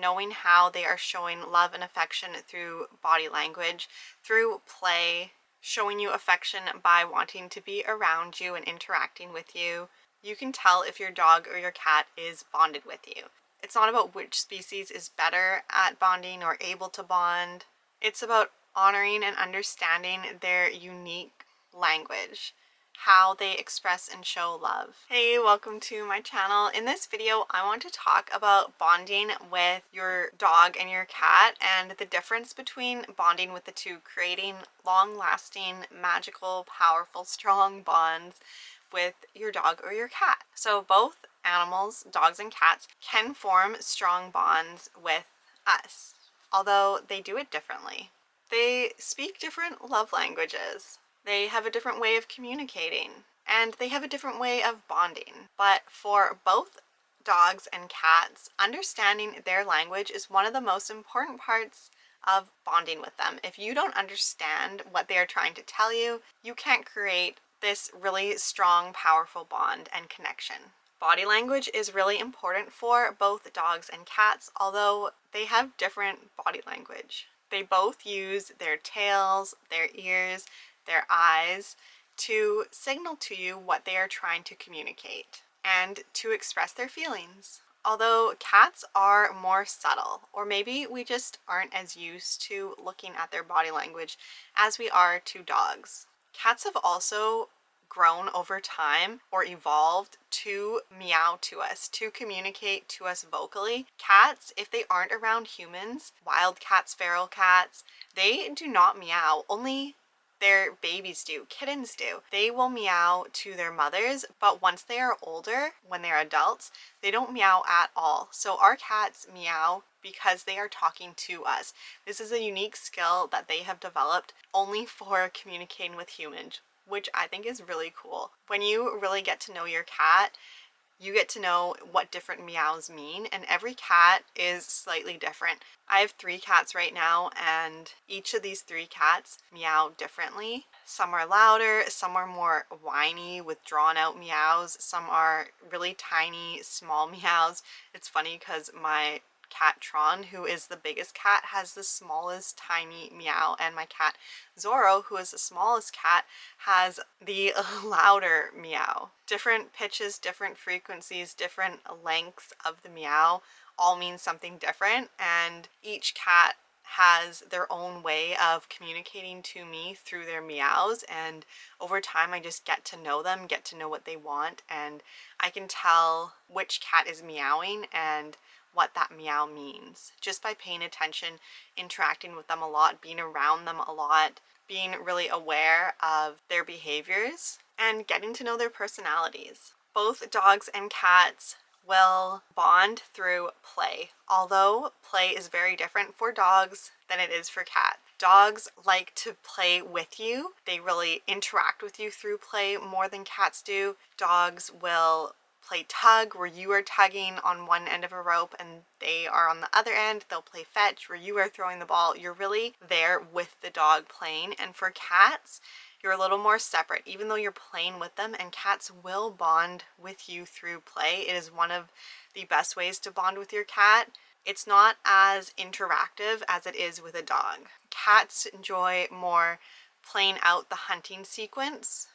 knowing how they are showing love and affection through body language, through play, showing you affection by wanting to be around you and interacting with you, you can tell if your dog or your cat is bonded with you. It's not about which species is better at bonding or able to bond. It's about honoring and understanding their unique language, how they express and show love. Hey, welcome to my channel. In this video, I want to talk about bonding with your dog and your cat and the difference between bonding with the two, creating long-lasting, magical, powerful, strong bonds with your dog or your cat. So both animals, dogs and cats, can form strong bonds with us, although they do it differently. They speak different love languages. They have a different way of communicating, and they have a different way of bonding. But for both dogs and cats, understanding their language is one of the most important parts of bonding with them. If you don't understand what they are trying to tell you, you can't create this really strong, powerful bond and connection. Body language is really important for both dogs and cats, although they have different body language. They both use their tails, their ears, their eyes to signal to you what they are trying to communicate and to express their feelings. Although cats are more subtle, or maybe we just aren't as used to looking at their body language as we are to dogs. Cats have also grown over time or evolved to meow to us, to communicate to us vocally. Cats, if they aren't around humans, wild cats, feral cats, they do not meow. Only their babies do, kittens do. They will meow to their mothers, but once they are older, when they're adults, they don't meow at all. So our cats meow because they are talking to us. This is a unique skill that they have developed only for communicating with humans, which I think is really cool. When you really get to know your cat, you get to know what different meows mean, and every cat is slightly different. I have 3 cats right now, and each of these 3 cats meow differently. Some are louder, some are more whiny with drawn out meows, some are really tiny, small meows. It's funny because my cat Tron, who is the biggest cat, has the smallest tiny meow, and my cat Zorro, who is the smallest cat, has the louder meow. Different pitches, different frequencies, different lengths of the meow all mean something different, and each cat has their own way of communicating to me through their meows, and over time I just get to know them, get to know what they want, and I can tell which cat is meowing and what that meow means just by paying attention, interacting with them a lot, being around them a lot, being really aware of their behaviors, and getting to know their personalities. Both dogs and cats will bond through play, although play is very different for dogs than it is for cats. Dogs like to play with you. They really interact with you through play more than cats do. Dogs will play tug, where you are tugging on one end of a rope and they are on the other end. They'll play fetch, where you are throwing the ball. You're really there with the dog playing. And for cats, you're a little more separate, even though you're playing with them, and cats will bond with you through play. It is one of the best ways to bond with your cat. It's not as interactive as it is with a dog. Cats enjoy more playing out the hunting sequence.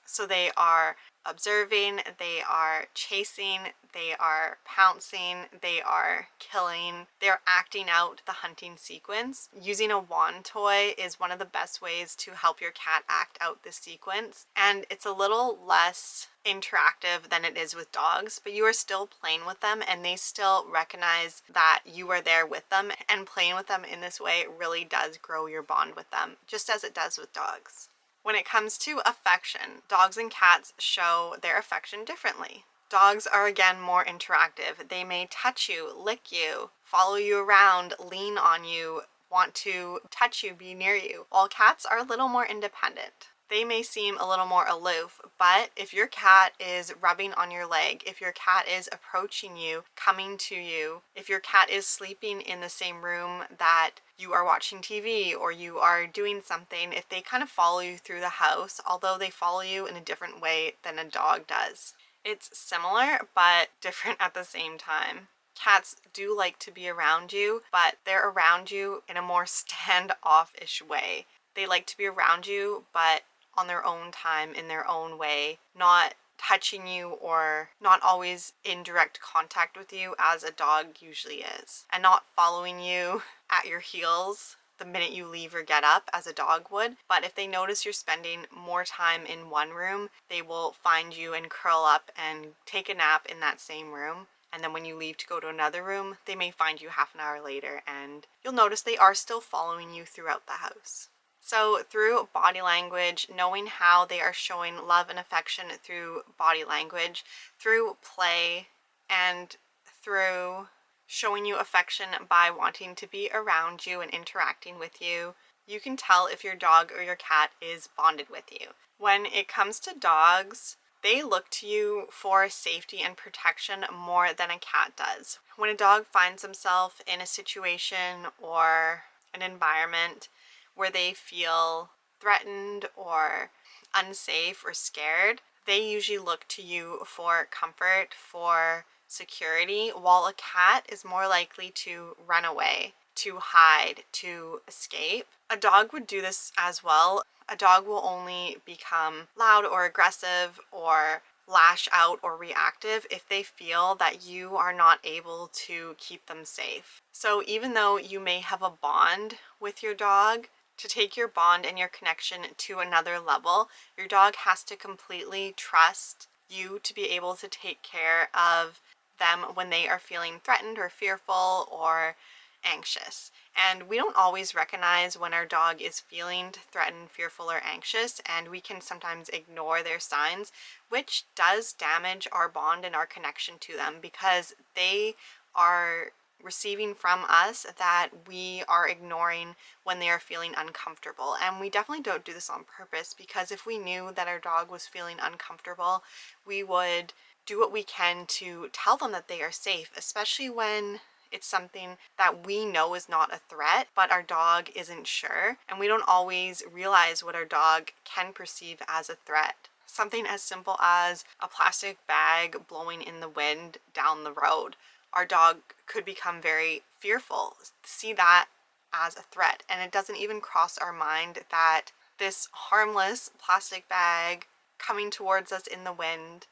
So they are observing, they are chasing, they are pouncing, they are killing, they're acting out the hunting sequence. Using a wand toy is one of the best ways to help your cat act out this sequence, and it's a little less interactive than it is with dogs, but you are still playing with them and they still recognize that you are there with them, and playing with them in this way really does grow your bond with them, just as it does with dogs. When it comes to affection, dogs and cats show their affection differently. Dogs are again more interactive. They may touch you, lick you, follow you around, lean on you, want to touch you, be near you, while cats are a little more independent. They may seem a little more aloof, but if your cat is rubbing on your leg, if your cat is approaching you, coming to you, if your cat is sleeping in the same room that you are watching TV or you are doing something, if they kind of follow you through the house, although they follow you in a different way than a dog does. It's similar, but different at the same time. Cats do like to be around you, but they're around you in a more standoffish way. They like to be around you, but on their own time, in their own way, not touching you or not always in direct contact with you as a dog usually is, and not following you at your heels the minute you leave or get up as a dog would. But if they notice you're spending more time in one room, they will find you and curl up and take a nap in that same room. And then when you leave to go to another room, they may find you half an hour later, and you'll notice they are still following you throughout the house. So through body language, knowing how they are showing love and affection through body language, through play, and through showing you affection by wanting to be around you and interacting with you, you can tell if your dog or your cat is bonded with you. When it comes to dogs, they look to you for safety and protection more than a cat does. When a dog finds himself in a situation or an environment where they feel threatened or unsafe or scared, they usually look to you for comfort, for security, while a cat is more likely to run away, to hide, to escape. A dog would do this as well. A dog will only become loud or aggressive or lash out or reactive if they feel that you are not able to keep them safe. So even though you may have a bond with your dog, to take your bond and your connection to another level, your dog has to completely trust you to be able to take care of them when they are feeling threatened or fearful or anxious. And we don't always recognize when our dog is feeling threatened, fearful, or anxious, and we can sometimes ignore their signs, which does damage our bond and our connection to them, because they are receiving from us that we are ignoring when they are feeling uncomfortable. And we definitely don't do this on purpose, because if we knew that our dog was feeling uncomfortable, we would do what we can to tell them that they are safe, especially when it's something that we know is not a threat, but our dog isn't sure, and we don't always realize what our dog can perceive as a threat. Something as simple as a plastic bag blowing in the wind down the road. Our dog could become very fearful, see that as a threat, and it doesn't even cross our mind that this harmless plastic bag coming towards us in the wind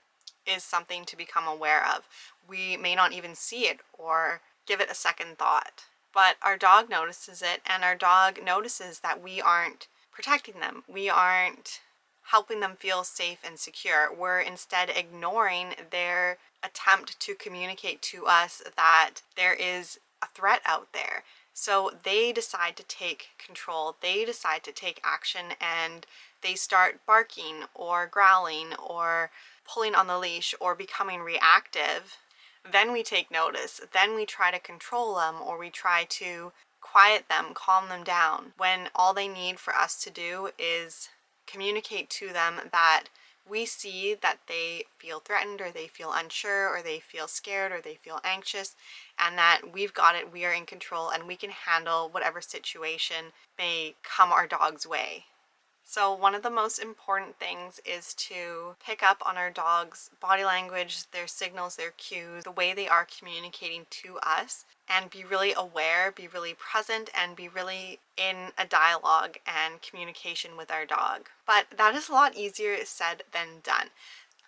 is something to become aware of. We may not even see it or give it a second thought, but our dog notices it, and our dog notices that we aren't protecting them. We aren't helping them feel safe and secure. We're instead ignoring their attempt to communicate to us that there is a threat out there. So they decide to take control, they decide to take action, and they start barking or growling or pulling on the leash or becoming reactive. Then we take notice, then we try to control them, or we try to quiet them, calm them down, when all they need for us to do is communicate to them that we see that they feel threatened, or they feel unsure, or they feel scared, or they feel anxious, and that we've got it, we are in control, and we can handle whatever situation may come our dog's way. So one of the most important things is to pick up on our dog's body language, their signals, their cues, the way they are communicating to us, and be really aware, be really present, and be really in a dialogue and communication with our dog. But that is a lot easier said than done.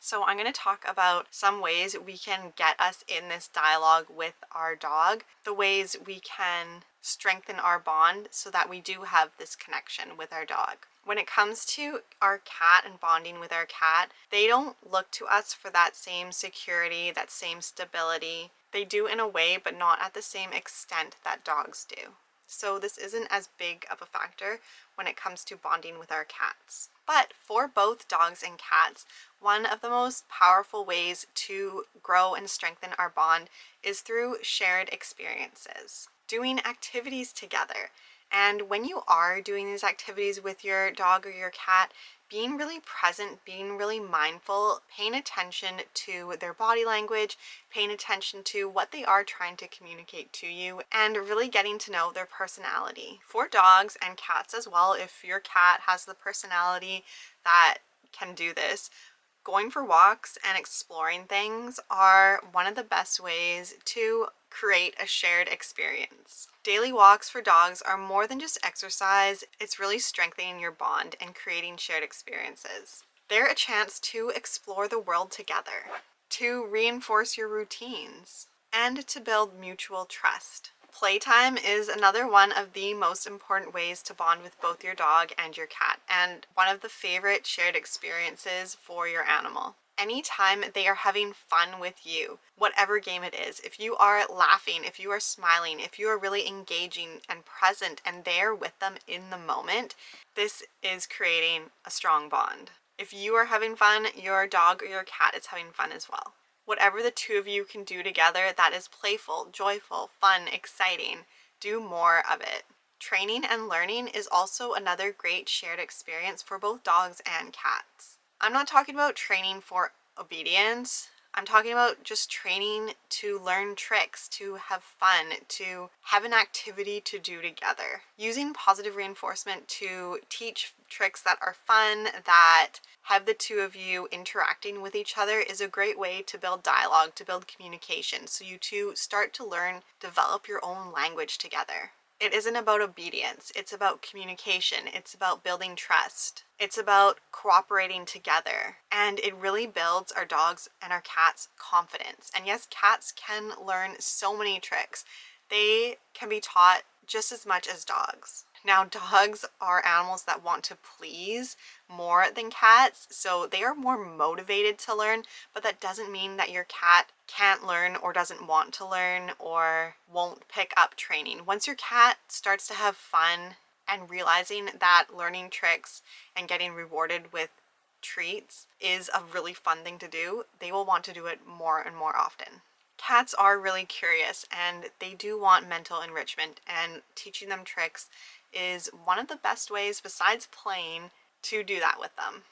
So I'm going to talk about some ways we can get us in this dialogue with our dog, the ways we can strengthen our bond so that we do have this connection with our dog. When it comes to our cat and bonding with our cat, they don't look to us for that same security, that same stability. They do in a way, but not at the same extent that dogs do. So this isn't as big of a factor when it comes to bonding with our cats. But for both dogs and cats, one of the most powerful ways to grow and strengthen our bond is through shared experiences, doing activities together. And when you are doing these activities with your dog or your cat, being really present, being really mindful, paying attention to their body language, paying attention to what they are trying to communicate to you, and really getting to know their personality. For dogs and cats as well, if your cat has the personality that can do this, going for walks and exploring things are one of the best ways to create a shared experience. Daily walks for dogs are more than just exercise, it's really strengthening your bond and creating shared experiences. They're a chance to explore the world together, to reinforce your routines, and to build mutual trust. Playtime is another one of the most important ways to bond with both your dog and your cat, and one of the favorite shared experiences for your animal. Anytime they are having fun with you, whatever game it is, if you are laughing, if you are smiling, if you are really engaging and present and there with them in the moment, this is creating a strong bond. If you are having fun, your dog or your cat is having fun as well. Whatever the two of you can do together that is playful, joyful, fun, exciting, do more of it. Training and learning is also another great shared experience for both dogs and cats. I'm not talking about training for obedience. I'm talking about just training to learn tricks, to have fun, to have an activity to do together. Using positive reinforcement to teach tricks that are fun, that have the two of you interacting with each other is a great way to build dialogue, to build communication, so you two start to learn, develop your own language together. It isn't about obedience, it's about communication, it's about building trust, it's about cooperating together, and it really builds our dogs and our cats' confidence. And yes, cats can learn so many tricks. They can be taught just as much as dogs. Now, dogs are animals that want to please more than cats, so they are more motivated to learn, but that doesn't mean that your cat can't learn or doesn't want to learn or won't pick up training. Once your cat starts to have fun and realizing that learning tricks and getting rewarded with treats is a really fun thing to do, they will want to do it more and more often. Cats are really curious and they do want mental enrichment, and teaching them tricks is one of the best ways, besides playing, to do that with them.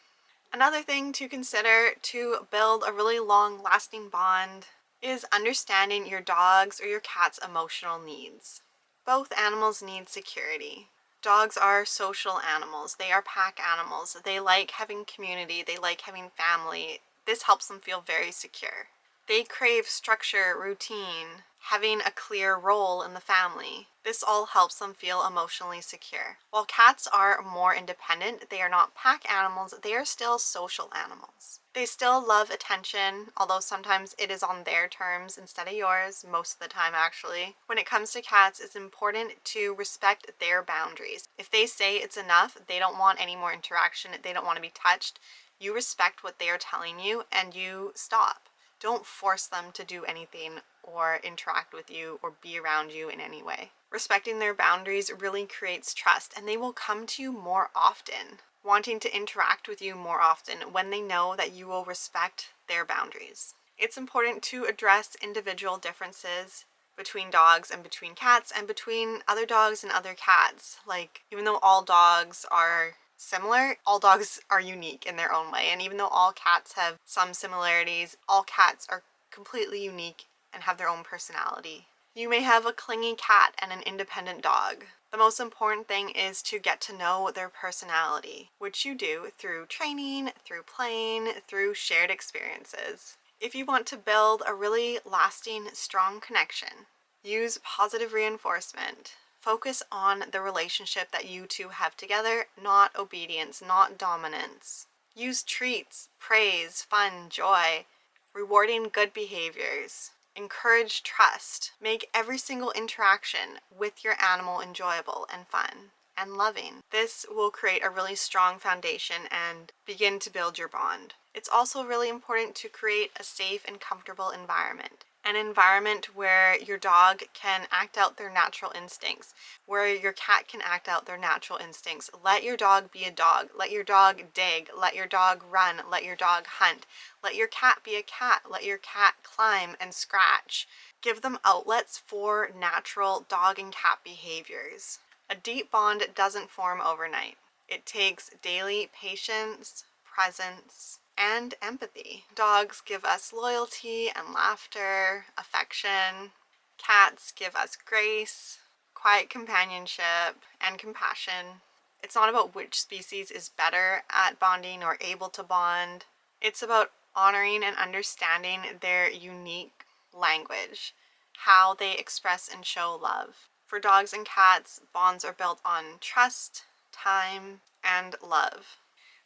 Another thing to consider to build a really long-lasting bond is understanding your dog's or your cat's emotional needs. Both animals need security. Dogs are social animals. They are pack animals. They like having community. They like having family. This helps them feel very secure. They crave structure, routine, having a clear role in the family. This all helps them feel emotionally secure. While cats are more independent, they are not pack animals, they are still social animals. They still love attention, although sometimes it is on their terms instead of yours, most of the time actually. When it comes to cats, it's important to respect their boundaries. If they say it's enough, they don't want any more interaction, they don't want to be touched, you respect what they are telling you and you stop. Don't force them to do anything or interact with you or be around you in any way. Respecting their boundaries really creates trust, and they will come to you more often, wanting to interact with you more often when they know that you will respect their boundaries. It's important to address individual differences between dogs and between cats and between other dogs and other cats. Like, even though all dogs are similar, all dogs are unique in their own way, and even though all cats have some similarities, all cats are completely unique and have their own personality. You may have a clingy cat and an independent dog. The most important thing is to get to know their personality, which you do through training, through playing, through shared experiences. If you want to build a really lasting, strong connection, use positive reinforcement. Focus on the relationship that you two have together, not obedience, not dominance. Use treats, praise, fun, joy, rewarding good behaviors. Encourage trust. Make every single interaction with your animal enjoyable and fun and loving. This will create a really strong foundation and begin to build your bond. It's also really important to create a safe and comfortable environment. An environment where your dog can act out their natural instincts, where your cat can act out their natural instincts. Let your dog be a dog. Let your dog dig. Let your dog run. Let your dog hunt. Let your cat be a cat. Let your cat climb and scratch. Give them outlets for natural dog and cat behaviors. A deep bond doesn't form overnight. It takes daily patience, presence, and empathy. Dogs give us loyalty and laughter, affection. Cats give us grace, quiet companionship, and compassion. It's not about which species is better at bonding or able to bond. It's about honoring and understanding their unique language. how they express and show love. For dogs and cats, bonds are built on trust, time, and love.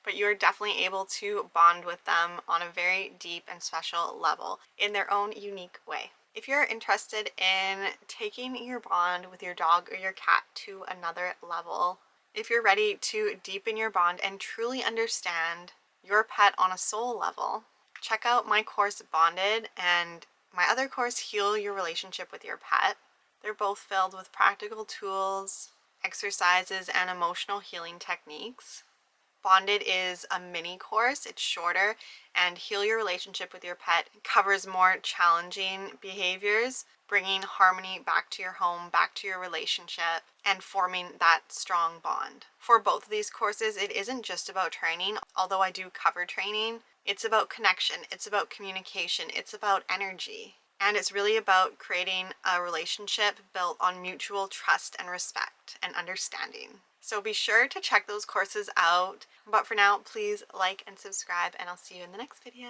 But you are definitely able to bond with them on a very deep and special level in their own unique way. If you're interested in taking your bond with your dog or your cat to another level, if you're ready to deepen your bond and truly understand your pet on a soul level, check out my course Bonded and my other course Heal Your Relationship with Your Pet. They're both filled with practical tools, exercises, and emotional healing techniques. Bonded is a mini course, it's shorter, and Heal Your Relationship with Your Pet covers more challenging behaviors, bringing harmony back to your home, back to your relationship, and forming that strong bond. For both of these courses, it isn't just about training, although I do cover training. It's about connection, it's about communication, it's about energy. And it's really about creating a relationship built on mutual trust and respect and understanding. So be sure to check those courses out. But for now, please like and subscribe, and I'll see you in the next video.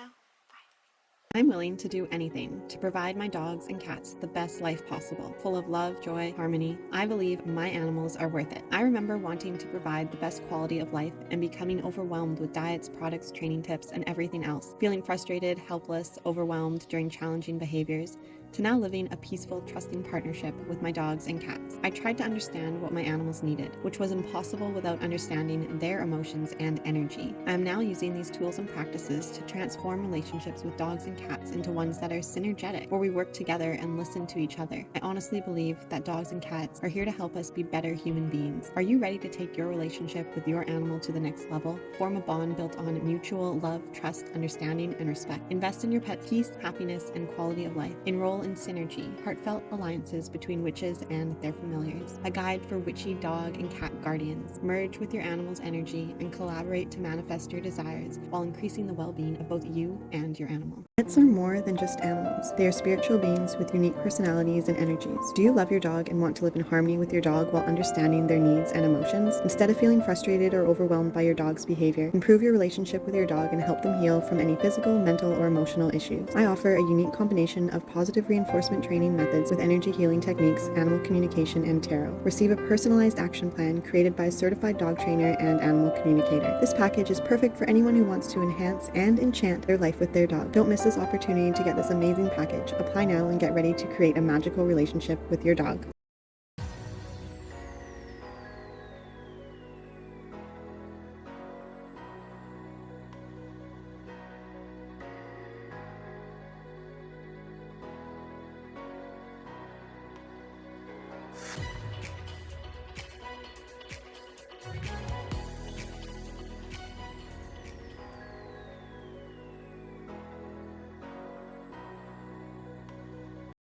I'm willing to do anything to provide my dogs and cats the best life possible, full of love, joy, harmony. I believe my animals are worth it. I remember wanting to provide the best quality of life and becoming overwhelmed with diets, products, training tips, and everything else, feeling frustrated, helpless, overwhelmed during challenging behaviors, to now living a peaceful, trusting partnership with my dogs and cats. I tried to understand what my animals needed, which was impossible without understanding their emotions and energy. I am now using these tools and practices to transform relationships with dogs and cats into ones that are synergetic, where we work together and listen to each other. I honestly believe that dogs and cats are here to help us be better human beings. Are you ready to take your relationship with your animal to the next level? Form a bond built on mutual love, trust, understanding, and respect. Invest in your pet's peace, happiness, and quality of life. Enroll in Synergy, heartfelt alliances between witches and their familiars. A guide for witchy dog and cat guardians. Merge with your animal's energy and collaborate to manifest your desires while increasing the well-being of both you and your animal. Pets are more than just animals. They are spiritual beings with unique personalities and energies. Do you love your dog and want to live in harmony with your dog while understanding their needs and emotions? Instead of feeling frustrated or overwhelmed by your dog's behavior, improve your relationship with your dog and help them heal from any physical, mental, or emotional issues. I offer a unique combination of positive reinforcement training methods with energy healing techniques, animal communication, and tarot. Receive a personalized action plan created by a certified dog trainer and animal communicator. This package is perfect for anyone who wants to enhance and enchant their life with their dog. Don't miss this opportunity to get this amazing package. Apply now and get ready to create a magical relationship with your dog.